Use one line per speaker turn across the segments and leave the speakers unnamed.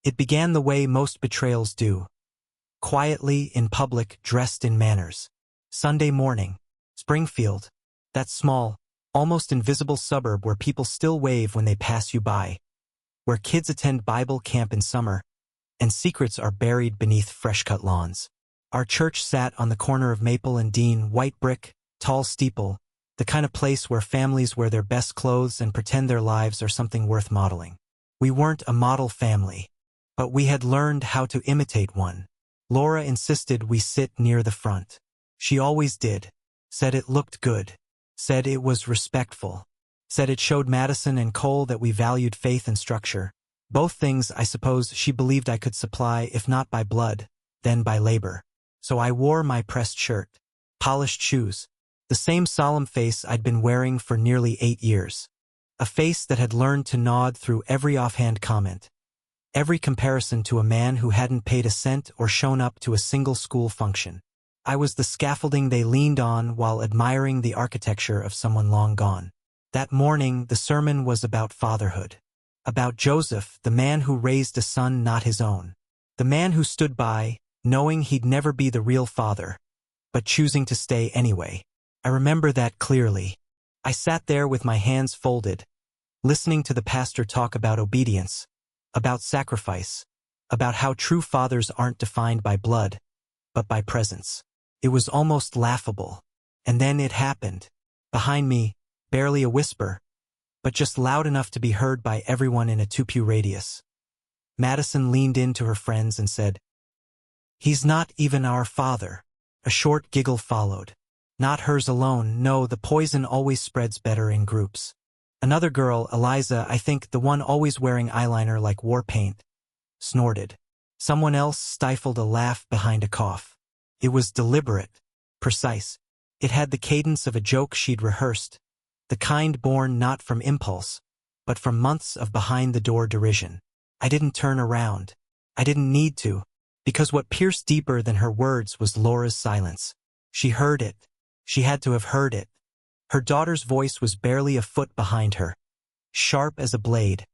It began the way most betrayals do. Quietly, in public, dressed in manners. Sunday morning. Springfield. That small, almost invisible suburb where people still wave when they pass you by. Where kids attend Bible camp in summer, and secrets are buried beneath fresh-cut lawns. Our church sat on the corner of Maple and Dean, white brick, tall steeple, the kind of place where families wear their best clothes and pretend their lives are something worth modeling. We weren't a model family, but we had learned how to imitate one. Laura insisted we sit near the front. She always did. Said it looked good. Said it was respectful. Said it showed Madison and Cole that we valued faith and structure. Both things I suppose she believed I could supply, if not by blood, then by labor. So I wore my pressed shirt, polished shoes, the same solemn face I'd been wearing for nearly 8 years. A face that had learned to nod through every offhand comment, every comparison to a man who hadn't paid a cent or shown up to a single school function. I was the scaffolding they leaned on while admiring the architecture of someone long gone. That morning, the sermon was about fatherhood. About Joseph, the man who raised a son not his own. The man who stood by, knowing he'd never be the real father, but choosing to stay anyway. I remember that clearly. I sat there with my hands folded, listening to the pastor talk about obedience, about sacrifice, about how true fathers aren't defined by blood, but by presence. It was almost laughable. And then it happened. Behind me, barely a whisper, but just loud enough to be heard by everyone in a 2-pew radius. Madison leaned in to her friends and said, "He's not even our father." A short giggle followed. Not hers alone, no, the poison always spreads better in groups. Another girl, Eliza, I think, the one always wearing eyeliner like war paint, snorted. Someone else stifled a laugh behind a cough. It was deliberate, precise. It had the cadence of a joke she'd rehearsed, the kind born not from impulse, but from months of behind-the-door derision. I didn't turn around. I didn't need to, because what pierced deeper than her words was Laura's silence. She heard it. She had to have heard it. Her daughter's voice was barely a foot behind her, sharp as a blade,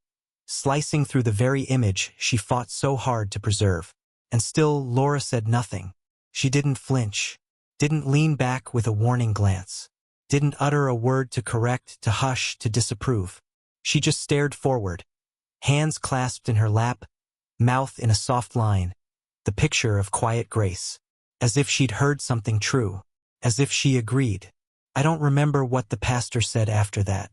slicing through the very image she fought so hard to preserve. And still Laura said nothing. She didn't flinch, didn't lean back with a warning glance, didn't utter a word to correct, to hush, to disapprove. She just stared forward, hands clasped in her lap, mouth in a soft line, the picture of quiet grace, as if she'd heard something true, as if she agreed. I don't remember what the pastor said after that.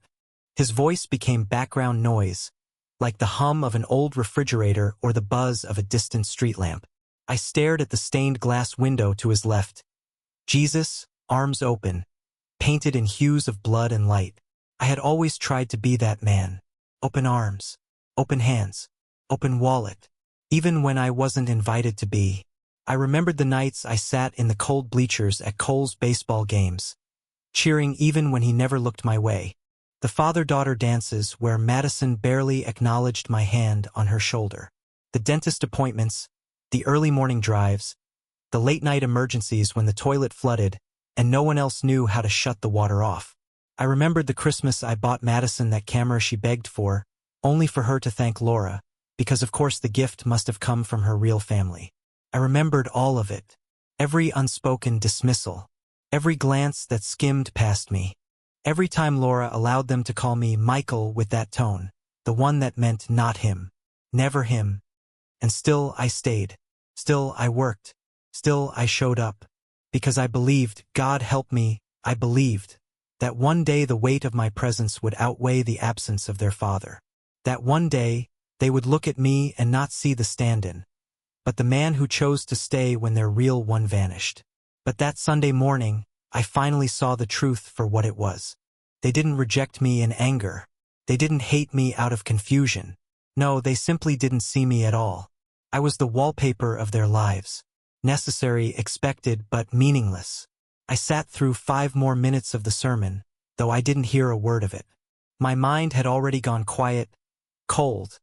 His voice became background noise, like the hum of an old refrigerator or the buzz of a distant street lamp. I stared at the stained glass window to his left. Jesus, arms open, painted in hues of blood and light. I had always tried to be that man. Open arms, open hands, open wallet. Even when I wasn't invited to be. I remembered the nights I sat in the cold bleachers at Cole's baseball games, cheering even when he never looked my way. The father-daughter dances where Madison barely acknowledged my hand on her shoulder. The dentist appointments, the early morning drives, the late-night emergencies when the toilet flooded and no one else knew how to shut the water off. I remembered the Christmas I bought Madison that camera she begged for, only for her to thank Laura, because of course the gift must have come from her real family. I remembered all of it, every unspoken dismissal, every glance that skimmed past me, every time Laura allowed them to call me Michael with that tone, the one that meant not him, never him. And still I stayed, still I worked, still I showed up, because I believed, God help me, I believed, that one day the weight of my presence would outweigh the absence of their father. That one day, they would look at me and not see the stand-in, but the man who chose to stay when their real one vanished. But that Sunday morning, I finally saw the truth for what it was. They didn't reject me in anger. They didn't hate me out of confusion. No, they simply didn't see me at all. I was the wallpaper of their lives. Necessary, expected, but meaningless. I sat through 5 more minutes of the sermon, though I didn't hear a word of it. My mind had already gone quiet, cold,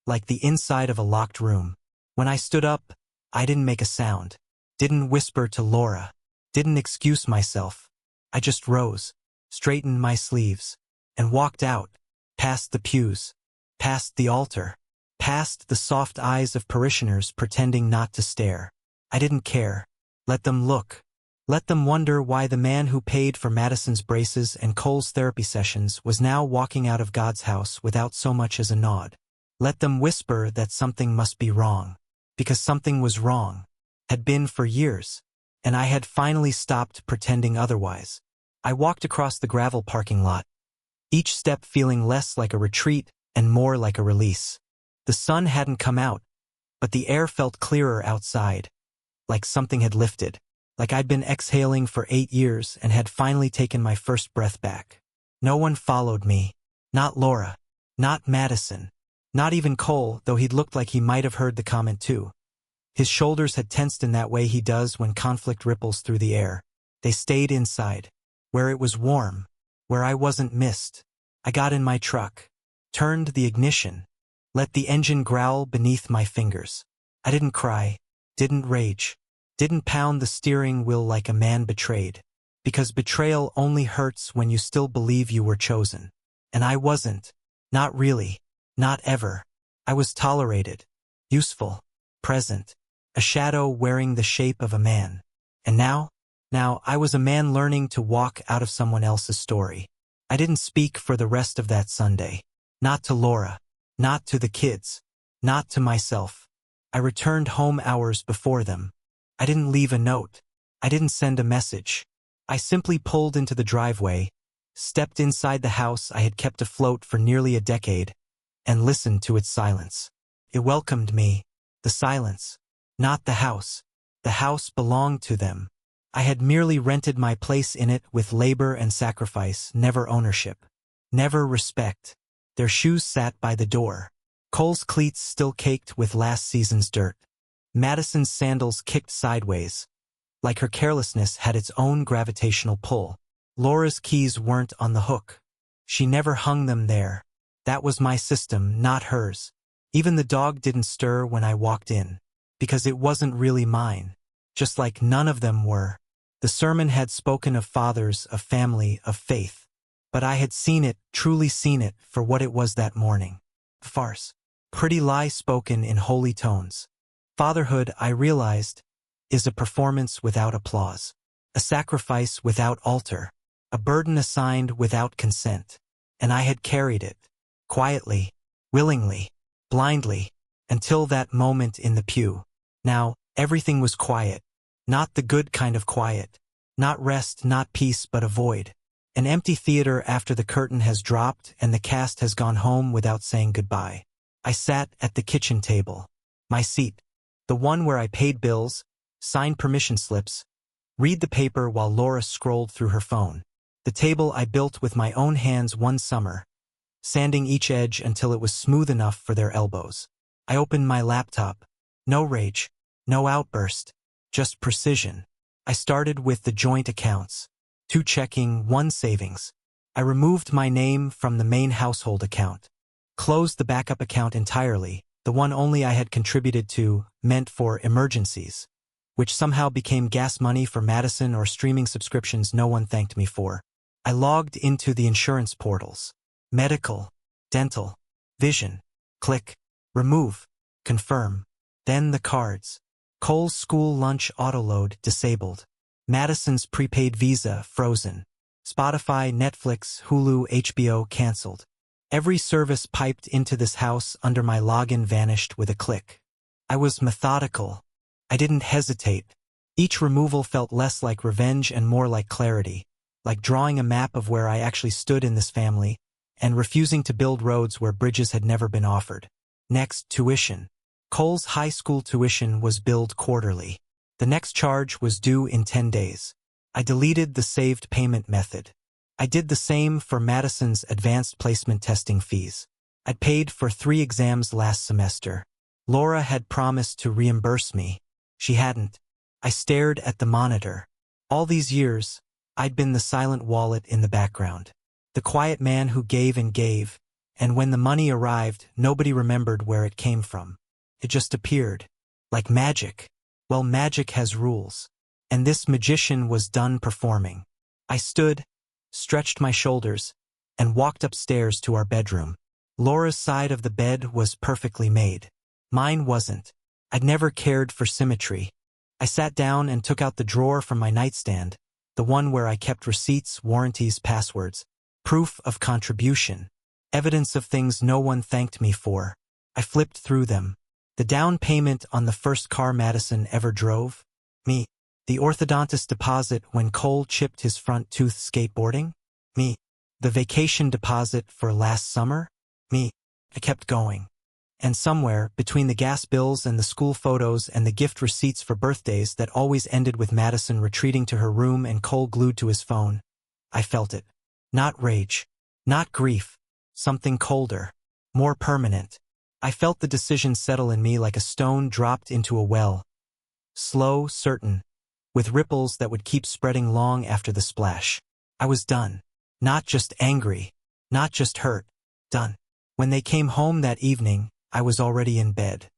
like the inside of a locked room. When I stood up, I didn't make a sound, didn't whisper to Laura, didn't excuse myself. I just rose, straightened my sleeves, and walked out, past the pews, past the altar, past the soft eyes of parishioners pretending not to stare. I didn't care. Let them look. Let them wonder why the man who paid for Madison's braces and Cole's therapy sessions was now walking out of God's house without so much as a nod. Let them whisper that something must be wrong. Because something was wrong. Had been for years. And I had finally stopped pretending otherwise. I walked across the gravel parking lot, each step feeling less like a retreat and more like a release. The sun hadn't come out, but the air felt clearer outside, like something had lifted, like I'd been exhaling for 8 years and had finally taken my first breath back. No one followed me. Not Laura. Not Madison. Not even Cole, though he'd looked like he might have heard the comment too. His shoulders had tensed in that way he does when conflict ripples through the air. They stayed inside, where it was warm, where I wasn't missed. I got in my truck, turned the ignition, let the engine growl beneath my fingers. I didn't cry, didn't rage, didn't pound the steering wheel like a man betrayed. Because betrayal only hurts when you still believe you were chosen. And I wasn't. Not really. Not ever. I was tolerated, useful, present, a shadow wearing the shape of a man. And now I was a man learning to walk out of someone else's story. I didn't speak for the rest of that Sunday. Not to Laura. Not to the kids. Not to myself. I returned home hours before them. I didn't leave a note. I didn't send a message. I simply pulled into the driveway, stepped inside the house I had kept afloat for nearly a decade, and listened to its silence. It welcomed me. The silence. Not the house. The house belonged to them. I had merely rented my place in it with labor and sacrifice, never ownership. Never respect. Their shoes sat by the door. Cole's cleats still caked with last season's dirt. Madison's sandals kicked sideways, like her carelessness had its own gravitational pull. Laura's keys weren't on the hook. She never hung them there. That was my system, not hers. Even the dog didn't stir when I walked in, because it wasn't really mine. Just like none of them were. The sermon had spoken of fathers, of family, of faith. But I had seen it, truly seen it, for what it was that morning. Farce. Pretty lie spoken in holy tones. Fatherhood, I realized, is a performance without applause. A sacrifice without altar. A burden assigned without consent. And I had carried it. Quietly, willingly, blindly, until that moment in the pew. Now, everything was quiet. Not the good kind of quiet. Not rest, not peace, but a void. An empty theater after the curtain has dropped and the cast has gone home without saying goodbye. I sat at the kitchen table. My seat. The one where I paid bills, signed permission slips, read the paper while Laura scrolled through her phone. The table I built with my own hands one summer, sanding each edge until it was smooth enough for their elbows. I opened my laptop. No rage. No outburst. Just precision. I started with the joint accounts. 2 checking, 1 savings. I removed my name from the main household account. Closed the backup account entirely, the one only I had contributed to, meant for emergencies, which somehow became gas money for Madison or streaming subscriptions no one thanked me for. I logged into the insurance portals. Medical, dental, vision. Click, remove, confirm. Then the cards. Cole's school lunch autoload disabled. Madison's prepaid Visa frozen. Spotify, Netflix, Hulu, HBO canceled. Every service piped into this house under my login vanished with a click. I was methodical. I didn't hesitate. Each removal felt less like revenge and more like clarity, like drawing a map of where I actually stood in this family, and refusing to build roads where bridges had never been offered. Next, tuition. Cole's high school tuition was billed quarterly. The next charge was due in 10 days. I deleted the saved payment method. I did the same for Madison's advanced placement testing fees. I'd paid for 3 exams last semester. Laura had promised to reimburse me. She hadn't. I stared at the monitor. All these years, I'd been the silent wallet in the background. The quiet man who gave, and when the money arrived, nobody remembered where it came from. It just appeared. Like magic. Well, magic has rules. And this magician was done performing. I stood, stretched my shoulders, and walked upstairs to our bedroom. Laura's side of the bed was perfectly made. Mine wasn't. I'd never cared for symmetry. I sat down and took out the drawer from my nightstand, the one where I kept receipts, warranties, passwords, proof of contribution, evidence of things no one thanked me for. I flipped through them. The down payment on the first car Madison ever drove? Me. The orthodontist deposit when Cole chipped his front tooth skateboarding? Me. The vacation deposit for last summer? Me. I kept going. And somewhere, between the gas bills and the school photos and the gift receipts for birthdays that always ended with Madison retreating to her room and Cole glued to his phone, I felt it. Not rage. Not grief. Something colder. More permanent. I felt the decision settle in me like a stone dropped into a well. Slow, certain, with ripples that would keep spreading long after the splash. I was done. Not just angry. Not just hurt. Done. When they came home that evening, I was already in bed.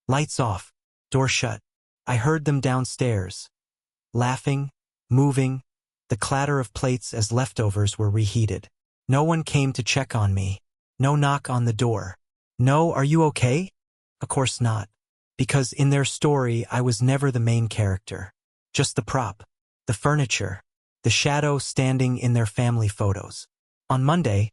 Lights off. Door shut. I heard them downstairs. Laughing, moving, the clatter of plates as leftovers were reheated. No one came to check on me. No knock on the door. No, are you okay? Of course not. Because in their story, I was never the main character. Just the prop. The furniture. The shadow standing in their family photos. On Monday,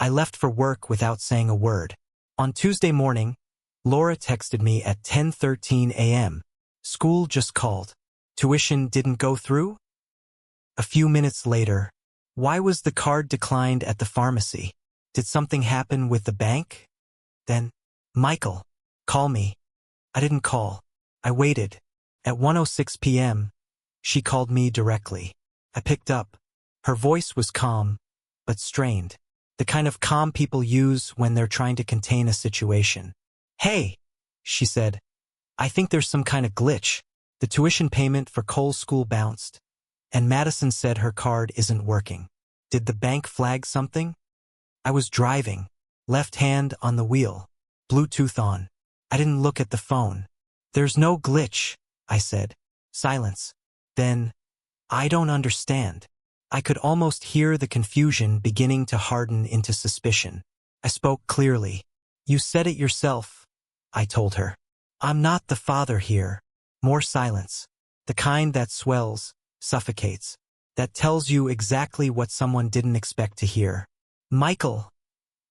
I left for work without saying a word. On Tuesday morning, Laura texted me at 10:13 a.m. School just called. Tuition didn't go through? A few minutes later, why was the card declined at the pharmacy? Did something happen with the bank? Then, Michael, call me. I didn't call. I waited. At 1:06 p.m., she called me directly. I picked up. Her voice was calm, but strained. The kind of calm people use when they're trying to contain a situation. Hey, she said. I think there's some kind of glitch. The tuition payment for Cole's school bounced, and Madison said her card isn't working. Did the bank flag something? I was driving, left hand on the wheel, Bluetooth on. I didn't look at the phone. There's no glitch, I said. Silence. Then, I don't understand. I could almost hear the confusion beginning to harden into suspicion. I spoke clearly. You said it yourself, I told her. I'm not the father here. More silence. The kind that swells, suffocates, that tells you exactly what someone didn't expect to hear. Michael.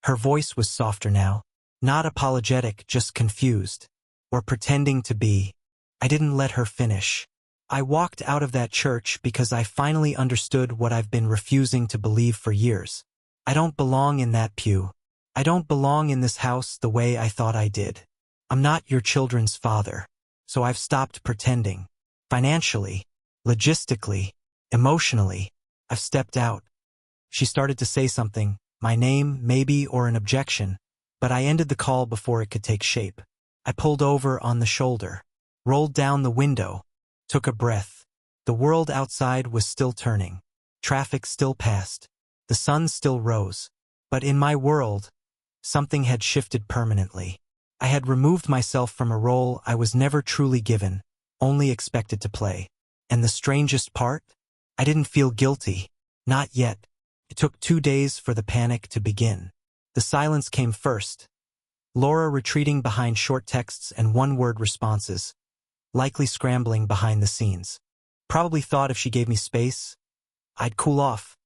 Her voice was softer now. Not apologetic, just confused. Or pretending to be. I didn't let her finish. I walked out of that church because I finally understood what I've been refusing to believe for years. I don't belong in that pew. I don't belong in this house the way I thought I did. I'm not your children's father, so I've stopped pretending. Financially, logistically, emotionally, I've stepped out. She started to say something, my name, maybe, or an objection, but I ended the call before it could take shape. I pulled over on the shoulder, rolled down the window, took a breath. The world outside was still turning. Traffic still passed. The sun still rose. But in my world, something had shifted permanently. I had removed myself from a role I was never truly given, only expected to play. And the strangest part? I didn't feel guilty. Not yet. It took 2 days for the panic to begin. The silence came first. Laura retreating behind short texts and one-word responses, likely scrambling behind the scenes. Probably thought if she gave me space, I'd cool off,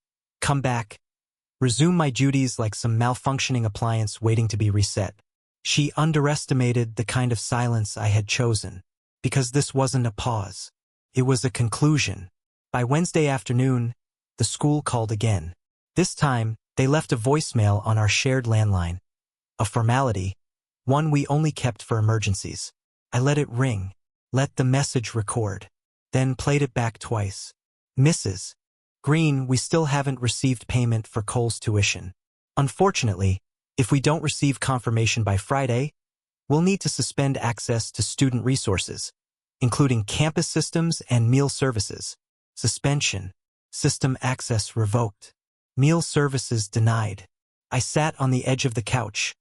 come back, resume my duties like some malfunctioning appliance waiting to be reset. She underestimated the kind of silence I had chosen, because this wasn't a pause. It was a conclusion. By Wednesday afternoon, the school called again. This time, they left a voicemail on our shared landline. A formality, one we only kept for emergencies. I let it ring, let the message record, then played it back twice. Mrs. Green, we still haven't received payment for Cole's tuition. Unfortunately, if we don't receive confirmation by Friday, we'll need to suspend access to student resources, including campus systems and meal services. Suspension. System access revoked. Meal services denied. I sat on the edge of the couch,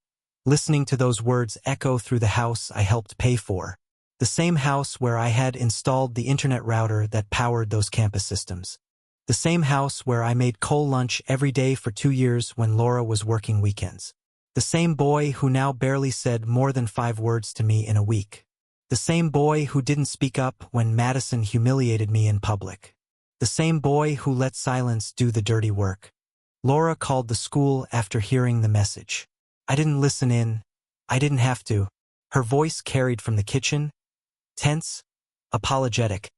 listening to those words echo through the house I helped pay for. The same house where I had installed the internet router that powered those campus systems. The same house where I made Cole lunch every day for 2 years when Laura was working weekends. The same boy who now barely said more than 5 words to me in a week. The same boy who didn't speak up when Madison humiliated me in public. The same boy who let silence do the dirty work. Laura called the school after hearing the message. I didn't listen in. I didn't have to. Her voice carried from the kitchen, tense, apologetic,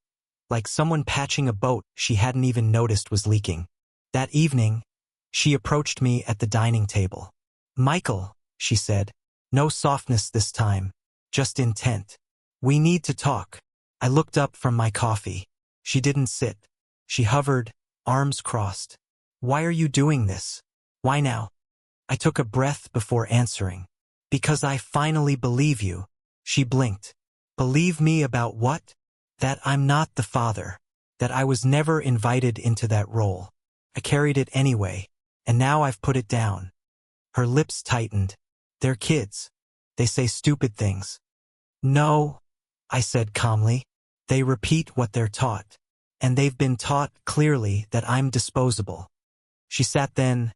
like someone patching a boat she hadn't even noticed was leaking. That evening, she approached me at the dining table. "Michael," she said, no softness this time, just intent. "We need to talk." I looked up from my coffee. She didn't sit. She hovered, arms crossed. "Why are you doing this? Why now?" I took a breath before answering. "Because I finally believe you." She blinked. "Believe me about what?" "That I'm not the father. That I was never invited into that role. I carried it anyway, and now I've put it down." Her lips tightened. "They're kids. They say stupid things." "No," I said calmly. "They repeat what they're taught. And they've been taught clearly that I'm disposable." She sat then,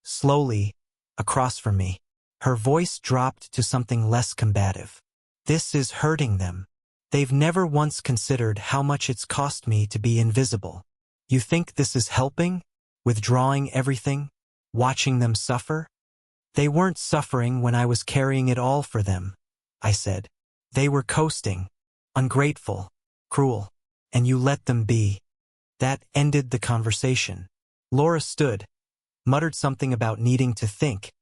slowly, across from me. Her voice dropped to something less combative. "This is hurting them. They've never once considered how much it's cost me to be invisible. You think this is helping? Withdrawing everything? Watching them suffer?" "They weren't suffering when I was carrying it all for them," I said. "They were coasting, ungrateful, cruel, and you let them be." That ended the conversation. Laura stood, muttered something about needing to think,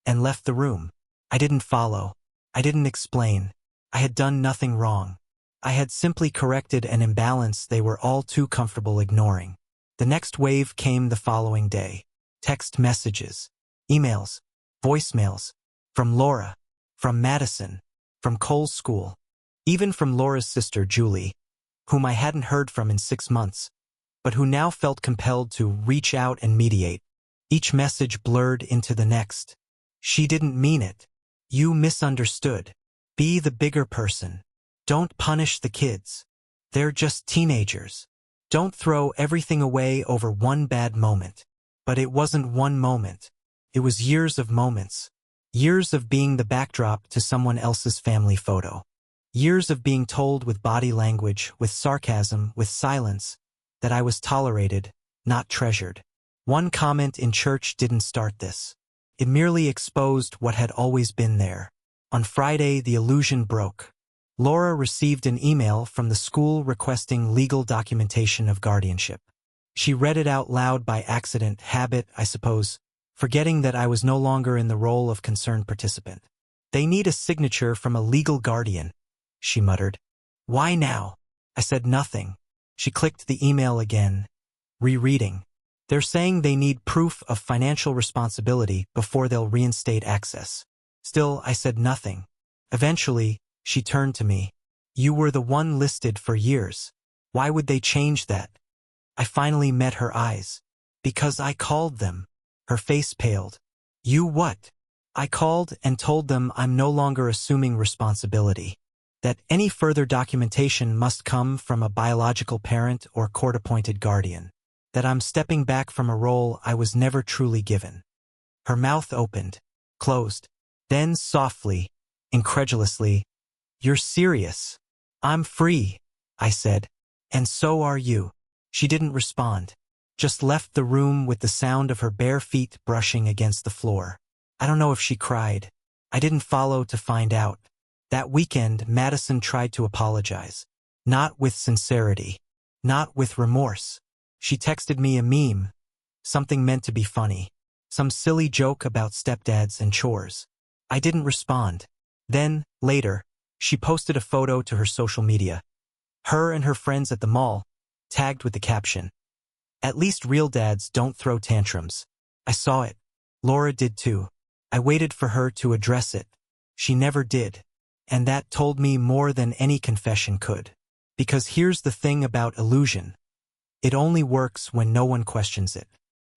and left the room. I didn't follow. I didn't explain. I had done nothing wrong. I had simply corrected an imbalance they were all too comfortable ignoring. The next wave came the following day. Text messages, emails, voicemails, from Laura, from Madison, from Cole's school, even from Laura's sister Julie, whom I hadn't heard from in 6 months, but who now felt compelled to reach out and mediate. Each message blurred into the next. "She didn't mean it. You misunderstood. Be the bigger person. Don't punish the kids. They're just teenagers. Don't throw everything away over one bad moment." But it wasn't one moment. It was years of moments. Years of being the backdrop to someone else's family photo. Years of being told with body language, with sarcasm, with silence, that I was tolerated, not treasured. One comment in church didn't start this. It merely exposed what had always been there. On Friday, the illusion broke. Laura received an email from the school requesting legal documentation of guardianship. She read it out loud by accident, habit, I suppose, forgetting that I was no longer in the role of concerned participant. "They need a signature from a legal guardian," she muttered. "Why now?" I said nothing. She clicked the email again, rereading. "They're saying they need proof of financial responsibility before they'll reinstate access." Still, I said nothing. Eventually, she turned to me. "You were the one listed for years. Why would they change that?" I finally met her eyes. "Because I called them." Her face paled. "You what?" "I called and told them I'm no longer assuming responsibility. That any further documentation must come from a biological parent or court-appointed guardian. That I'm stepping back from a role I was never truly given." Her mouth opened, closed. Then softly, incredulously, "You're serious?" "I'm free," I said. "And so are you." She didn't respond. Just left the room with the sound of her bare feet brushing against the floor. I don't know if she cried. I didn't follow to find out. That weekend, Madison tried to apologize. Not with sincerity. Not with remorse. She texted me a meme. Something meant to be funny. Some silly joke about stepdads and chores. I didn't respond. Then, later, she posted a photo to her social media. Her and her friends at the mall, tagged with the caption, "At least real dads don't throw tantrums." I saw it. Laura did too. I waited for her to address it. She never did. And that told me more than any confession could. Because here's the thing about illusion. It only works when no one questions it.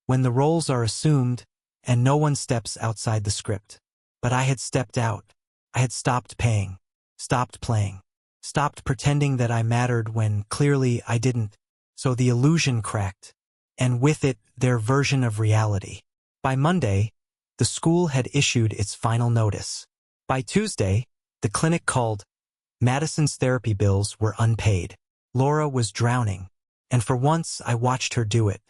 When the roles are assumed, and no one steps outside the script. But I had stepped out. I had stopped paying. Stopped playing. Stopped pretending that I mattered when clearly I didn't. So the illusion cracked. And with it, their version of reality. By Monday, The school had issued its final notice. By Tuesday, the clinic called. Madison's therapy bills were unpaid. Laura was drowning, and for once I watched her do it.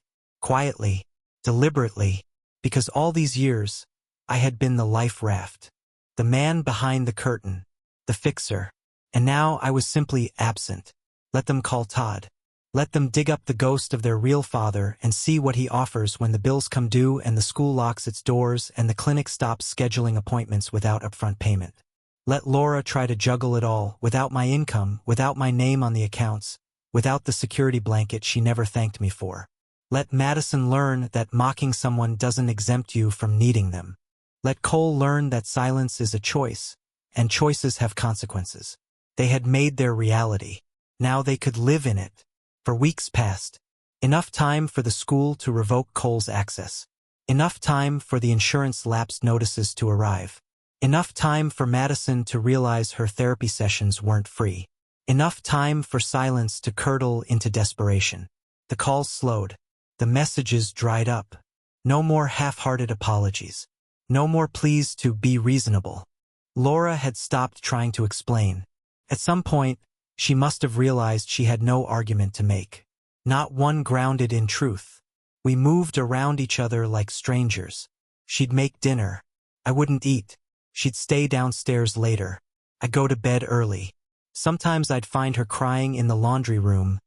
Quietly, deliberately, because all these years, I had been the life raft. The man behind the curtain, the fixer, and now I was simply absent. Let them call Todd. Let them dig up the ghost of their real father and see what he offers when the bills come due and the school locks its doors and the clinic stops scheduling appointments without upfront payment. Let Laura try to juggle it all, without my income, without my name on the accounts, without the security blanket she never thanked me for. Let Madison learn that mocking someone doesn't exempt you from needing them. Let Cole learn that silence is a choice, and choices have consequences. They had made their reality. Now they could live in it. For weeks passed. Enough time for the school to revoke Cole's access. Enough time for the insurance lapse notices to arrive. Enough time for Madison to realize her therapy sessions weren't free. Enough time for silence to curdle into desperation. The calls slowed. The messages dried up. No more half-hearted apologies. No more pleas to be reasonable. Laura had stopped trying to explain. At some point, she must have realized she had no argument to make. Not one grounded in truth. We moved around each other like strangers. She'd make dinner. I wouldn't eat. She'd stay downstairs later. I'd go to bed early. Sometimes I'd find her crying in the laundry room,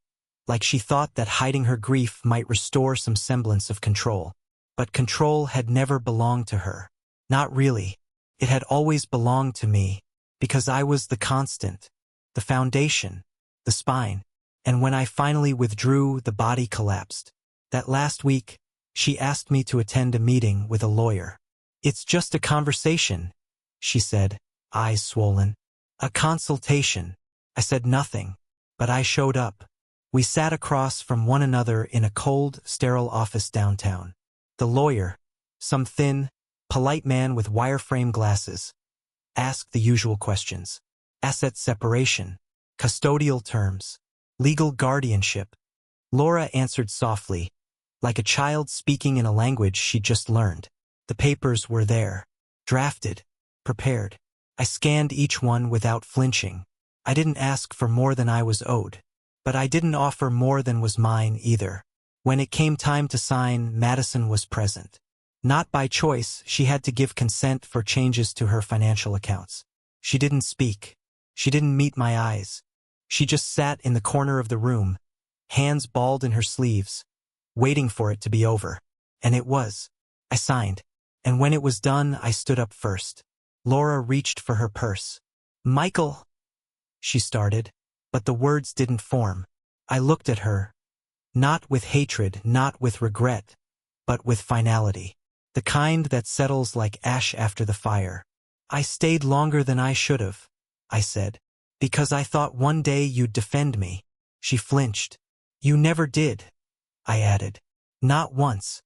like she thought that hiding her grief might restore some semblance of control. But control had never belonged to her. Not really. It had always belonged to me, because I was the constant, the foundation, the spine. And when I finally withdrew, the body collapsed. That last week, she asked me to attend a meeting with a lawyer. "It's just a conversation," she said, eyes swollen. "A consultation." I said nothing, but I showed up. We sat across from one another in a cold, sterile office downtown. The lawyer, some thin, polite man with wireframe glasses, asked the usual questions. Asset separation, custodial terms, legal guardianship. Laura answered softly, like a child speaking in a language she'd just learned. The papers were there, drafted, prepared. I scanned each one without flinching. I didn't ask for more than I was owed. But I didn't offer more than was mine either. When it came time to sign, Madison was present. Not by choice, she had to give consent for changes to her financial accounts. She didn't speak. She didn't meet my eyes. She just sat in the corner of the room, hands balled in her sleeves, waiting for it to be over. And it was. I signed. And when it was done, I stood up first. Laura reached for her purse. "Michael," she started, but the words didn't form. I looked at her. Not with hatred, not with regret, but with finality. The kind that settles like ash after the fire. "I stayed longer than I should have," I said, "because I thought one day you'd defend me." She flinched. "You never did," I added. "Not once."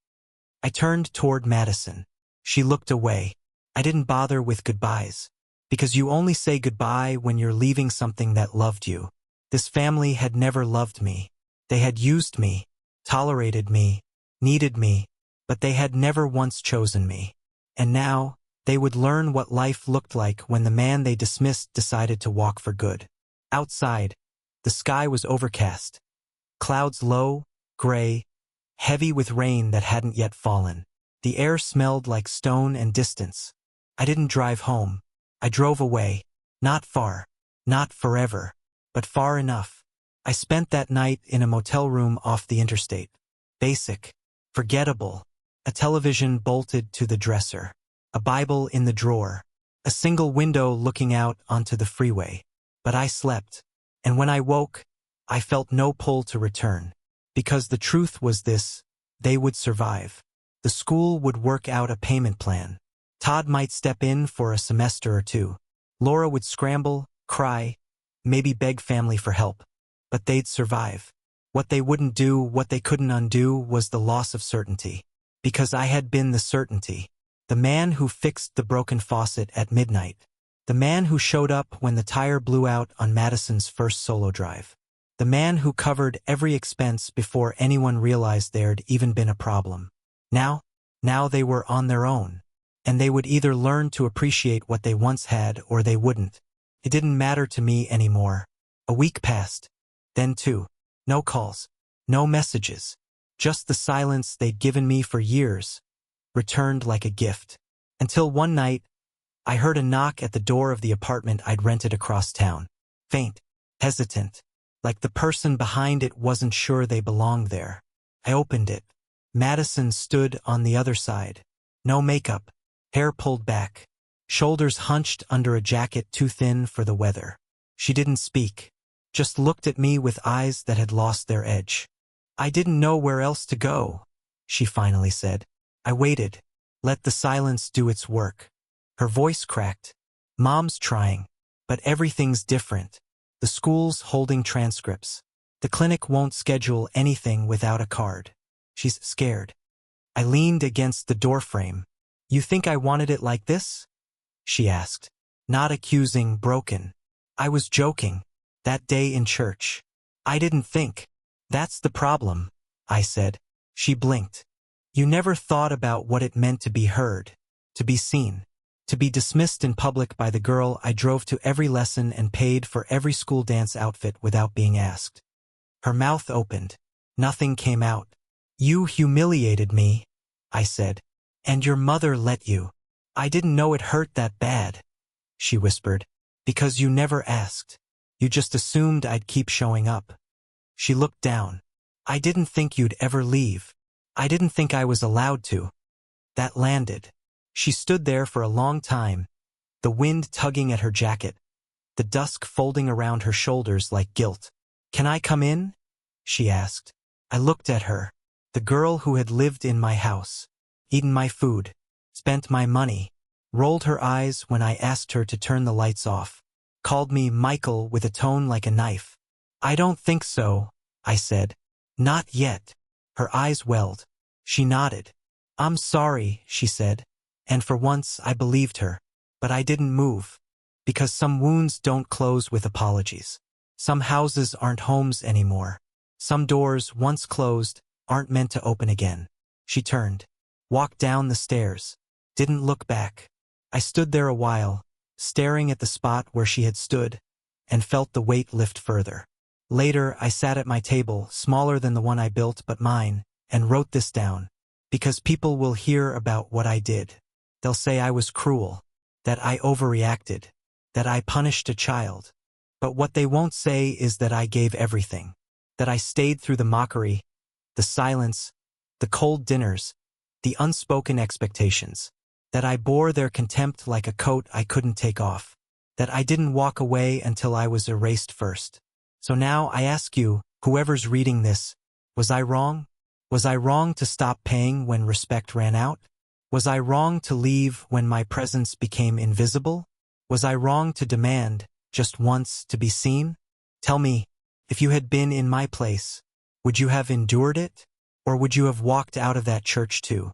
I turned toward Madison. She looked away. I didn't bother with goodbyes, because you only say goodbye when you're leaving something that loved you. This family had never loved me. They had used me, tolerated me, needed me, but they had never once chosen me. And now, they would learn what life looked like when the man they dismissed decided to walk for good. Outside, the sky was overcast. Clouds low, gray, heavy with rain that hadn't yet fallen. The air smelled like stone and distance. I didn't drive home. I drove away. Not far. Not forever. But far enough. I spent that night in a motel room off the interstate. Basic. Forgettable. A television bolted to the dresser. A Bible in the drawer. A single window looking out onto the freeway. But I slept. And when I woke, I felt no pull to return. Because the truth was this: they would survive. The school would work out a payment plan. Todd might step in for a semester or two. Laura would scramble, cry, maybe beg family for help. But they'd survive. What they wouldn't do, what they couldn't undo, was the loss of certainty. Because I had been the certainty. The man who fixed the broken faucet at midnight. The man who showed up when the tire blew out on Madison's first solo drive. The man who covered every expense before anyone realized there'd even been a problem. Now they were on their own. and they would either learn to appreciate what they once had or they wouldn't. It didn't matter to me anymore. A week passed. Then two. No calls. No messages. Just the silence they'd given me for years, returned like a gift. Until one night, I heard a knock at the door of the apartment I'd rented across town. Faint, hesitant, like the person behind it wasn't sure they belonged there. I opened it. Madison stood on the other side. No makeup, hair pulled back, shoulders hunched under a jacket too thin for the weather. She didn't speak, just looked at me with eyes that had lost their edge. "I didn't know where else to go," she finally said. I waited, let the silence do its work. Her voice cracked. "Mom's trying, but everything's different. The school's holding transcripts. The clinic won't schedule anything without a card. She's scared." I leaned against the doorframe. "You think I wanted it like this?" she asked. Not accusing, broken. I was joking. That day in church. "I didn't think." "That's the problem," I said. She blinked. "You never thought about what it meant to be heard, to be seen, to be dismissed in public by the girl I drove to every lesson and paid for every school dance outfit without being asked." Her mouth opened. Nothing came out. "You humiliated me," I said. "And your mother let you." "I didn't know it hurt that bad," she whispered. "Because you never asked. You just assumed I'd keep showing up." She looked down. "I didn't think you'd ever leave. I didn't think I was allowed to." That landed. She stood there for a long time, the wind tugging at her jacket, the dusk folding around her shoulders like guilt. "Can I come in?" she asked. I looked at her, the girl who had lived in my house, eaten my food, spent my money, rolled her eyes when I asked her to turn the lights off, called me Michael with a tone like a knife. "I don't think so," I said. "Not yet." Her eyes welled. She nodded. "I'm sorry," she said. And for once I believed her. But I didn't move. Because some wounds don't close with apologies. Some houses aren't homes anymore. Some doors, once closed, aren't meant to open again. She turned. Walked down the stairs. Didn't look back. I stood there a while, staring at the spot where she had stood, and felt the weight lift further. Later, I sat at my table, smaller than the one I built but mine, and wrote this down. Because people will hear about what I did. They'll say I was cruel, that I overreacted, that I punished a child. But what they won't say is that I gave everything. That I stayed through the mockery, the silence, the cold dinners, the unspoken expectations. That I bore their contempt like a coat I couldn't take off. That I didn't walk away until I was erased first. So now I ask you, whoever's reading this, was I wrong? Was I wrong to stop paying when respect ran out? Was I wrong to leave when my presence became invisible? Was I wrong to demand, just once, to be seen? Tell me, if you had been in my place, would you have endured it? Or would you have walked out of that church too?